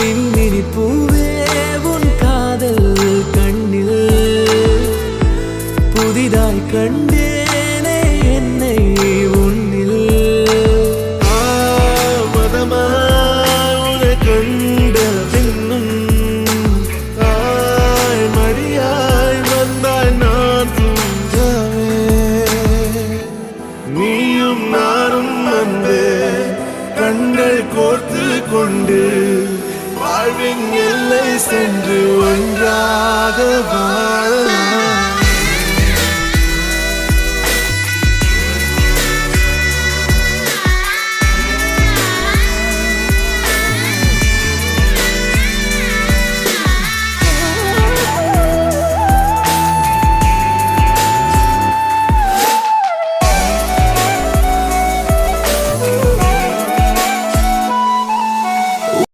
மின்மினி பூவே உன் காதல் கண்ணில் புதிதாய் கண்டேனே என்னை உன்னில் மதமாய் கண்ட பின்னும் தாய் மடியாய் வந்தாய் நான் தூங்கவே நீயும் நானும் வந்தே கண்கள் கோர்த்து கொண்டு வாழ்வின் எல்லை சென்று ஒன்றாக வாழலாம்.